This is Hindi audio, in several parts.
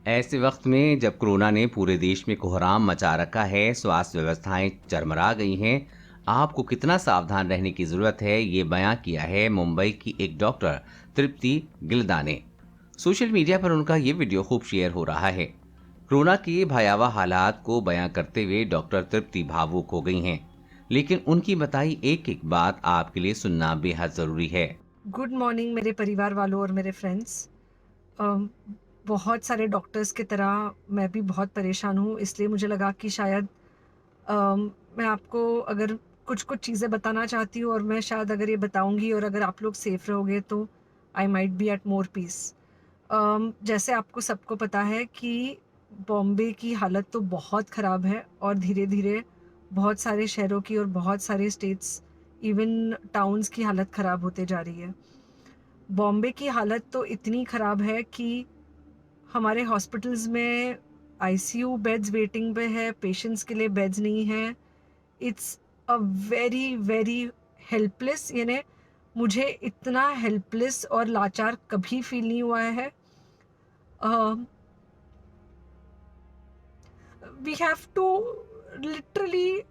ऐसे वक्त में जब कोरोना ने पूरे देश में कोहराम मचा रखा है, स्वास्थ्य व्यवस्थाएं चरमरा गई हैं, आपको कितना सावधान रहने की जरूरत है, ये बयां किया है मुंबई की एक डॉक्टर तृप्ति गिल्दा ने। सोशल मीडिया पर उनका ये वीडियो खूब शेयर हो रहा है। कोरोना के भयावह हालात को बयां करते हुए डॉक्टर तृप्ति भावुक हो गई हैं, लेकिन उनकी बताई एक एक बात आपके लिए सुनना बेहद जरूरी है। गुड मॉर्निंग मेरे परिवार वालों और मेरे फ्रेंड्स। बहुत सारे डॉक्टर्स की तरह मैं भी बहुत परेशान हूँ, इसलिए मुझे लगा कि शायद मैं आपको अगर कुछ-कुछ चीज़ें बताना चाहती हूँ और मैं शायद अगर ये बताऊँगी और अगर आप लोग सेफ रहोगे तो I might be at more peace. जैसे आपको सबको पता है कि बॉम्बे की हालत तो बहुत ख़राब है और धीरे-धीरे बहुत सारे शहरों की और बहुत सारे स्टेट्स, इवन टाउन्स की हालत ख़राब होते जा रही है। बॉम्बे की हालत तो इतनी ख़राब है कि हमारे हॉस्पिटल्स में आईसीयू बेड्स वेटिंग पे है, पेशेंट्स के लिए बेड्स नहीं हैं। It's a very, very helpless, यानी मुझे इतना हेल्पलेस और लाचार कभी फ़ील नहीं हुआ है। अ, we have to literally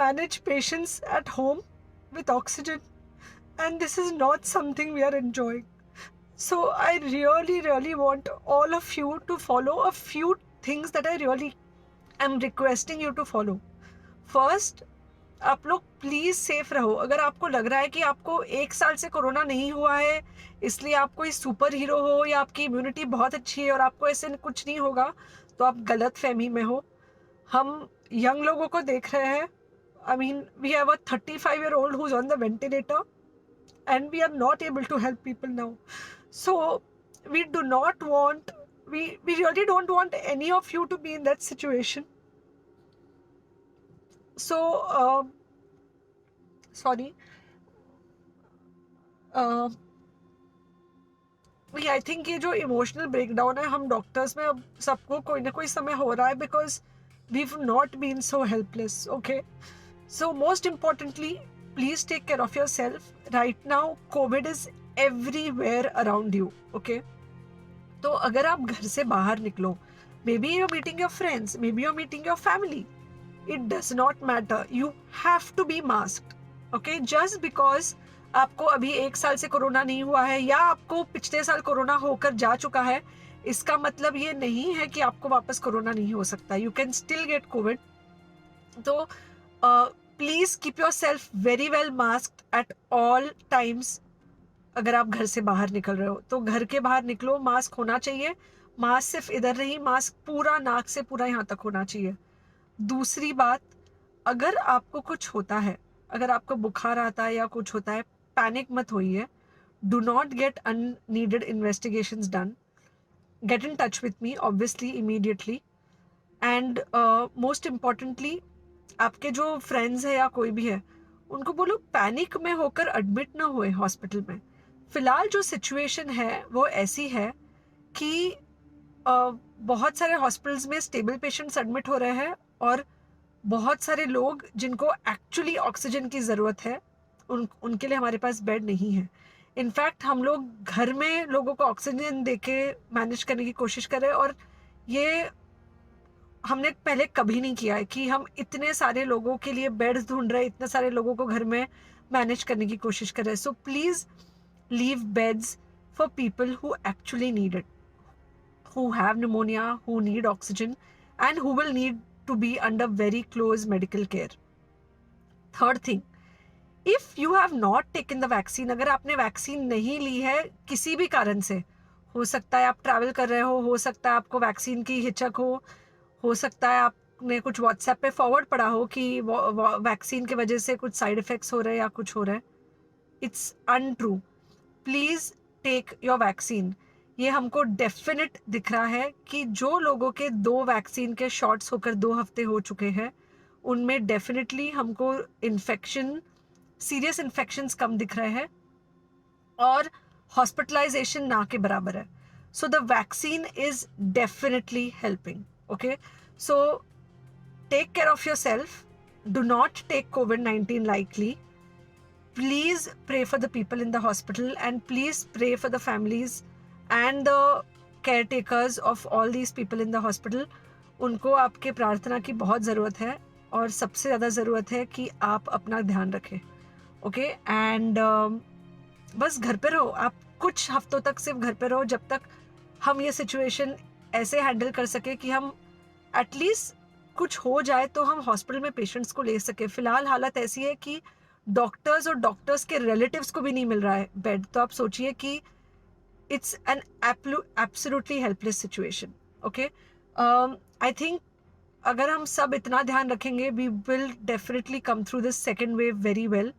manage patients at home with oxygen, and this is not something we are enjoying. So I really, really want all of you to follow a few things that I really am requesting you to follow. First, आप लोग प्लीज़ सेफ रहो। अगर आपको लग रहा है कि आपको 1 साल से कोरोना नहीं हुआ है, इसलिए आप कोई सुपर हीरो हो या आपकी इम्यूनिटी बहुत अच्छी है और आपको ऐसे कुछ नहीं होगा, तो आप गलतफ़हमी में हो। हम यंग लोगों को देख रहे हैं। I mean we have a 35 year old who is on the ventilator and we are not able to help people now. So we do not want, we really don't want any of you to be in that situation. So sorry, uh, we I think ये जो इमोशनल ब्रेकडाउन है हम डॉक्टर्स में अब सबको कोई ना कोई समय हो रहा है, because we've not been so helpless. Okay, so most importantly, please take care of yourself. Right now COVID is everywhere around you. Okay, तो अगर आप घर से बाहर निकलो, may be you're meeting your friends, maybe you're meeting your family, it does not matter, you have to be masked. Okay, just because आपको अभी 1 साल से कोरोना नहीं हुआ है या आपको पिछले साल कोरोना होकर जा चुका है, इसका मतलब ये नहीं है कि आपको वापस कोरोना नहीं हो सकता। You can still get covid. तो please keep yourself very well masked at all times. अगर आप घर से बाहर निकल रहे हो तो घर के बाहर निकलो, मास्क होना चाहिए। मास्क सिर्फ इधर नहीं, मास्क पूरा नाक से पूरा यहाँ तक होना चाहिए। दूसरी बात, अगर आपको कुछ होता है, अगर आपको बुखार आता है या कुछ होता है, पैनिक मत होइए। Do not get unneeded investigations done. Get in touch with me obviously immediately. And most importantly, आपके जो फ्रेंड्स है या कोई भी है, उनको बोलो पैनिक में होकर एडमिट ना हुए हॉस्पिटल में। फिलहाल जो सिचुएशन है वो ऐसी है कि बहुत सारे हॉस्पिटल्स में स्टेबल पेशेंट्स एडमिट हो रहे हैं और बहुत सारे लोग जिनको एक्चुअली ऑक्सीजन की ज़रूरत है, उनके लिए हमारे पास बेड नहीं है। इनफैक्ट हम लोग घर में लोगों को ऑक्सीजन देके मैनेज करने की कोशिश कर रहे हैं, और ये हमने पहले कभी नहीं किया है कि हम इतने सारे लोगों के लिए बेड्स ढूंढ रहे हैं, इतने सारे लोगों को घर में मैनेज करने की कोशिश कर रहे हैं। So please leave beds for people who actually need it, who have pneumonia, who need oxygen, and who will need to be under very close medical care. Third thing, if you have not taken the vaccine, अगर आपने वैक्सीन नहीं ली है किसी भी कारण से, हो सकता है आप ट्रैवल कर रहे हो सकता है आपको वैक्सीन की हिचक हो सकता है आपने कुछ व्हाट्सएप पे फॉरवर्ड पढ़ा हो कि वैक्सीन की वजह से कुछ साइड इफेक्ट्स हो रहे हैं या कुछ हो रहा है। It's untrue. Please take your vaccine. ये हमको डेफिनेट दिख रहा है कि जो लोगों के 2 वैक्सीन के शॉट्स होकर 2 हफ्ते हो चुके हैं, उनमें डेफिनेटली हमको इन्फेक्शन, सीरियस इन्फेक्शंस कम दिख रहे हैं और हॉस्पिटलाइजेशन ना के बराबर है। So the vaccine is definitely helping. Okay, so take care of yourself, do not take COVID-19 lightly. Please pray for the people in the hospital, and please pray for the families and the care takers of all these people in the hospital, उनको आपके प्रार्थना की बहुत ज़रूरत है, और सबसे ज़्यादा ज़रूरत है कि आप अपना ध्यान रखें, ओके। एंड बस घर पे रहो आप, कुछ हफ्तों तक सिर्फ घर पे रहो, जब तक हम ये सिचुएशन ऐसे हैंडल कर सके कि हम एटलीस्ट कुछ हो जाए तो हम हॉस्पिटल में पेशेंट्स को ले सके। फिलहाल हालत ऐसी है कि डॉक्टर्स और डॉक्टर्स के रिलेटिव्स को भी नहीं मिल रहा है बेड, तो आप सोचिए कि it's an absolutely helpless situation, okay। I think अगर हम सब इतना ध्यान रखेंगे, we will definitely come through this second wave very well,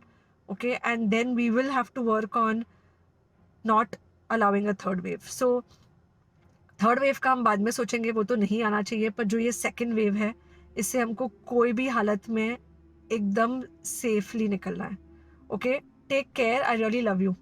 okay, and then we will have to work on not allowing a third wave. So third wave का हम बाद में सोचेंगे, वो तो नहीं आना चाहिए, पर जो ये सेकेंड वेव है, इससे हमको कोई भी हालत में एकदम सेफली निकलना है, okay. Take care, I really love you.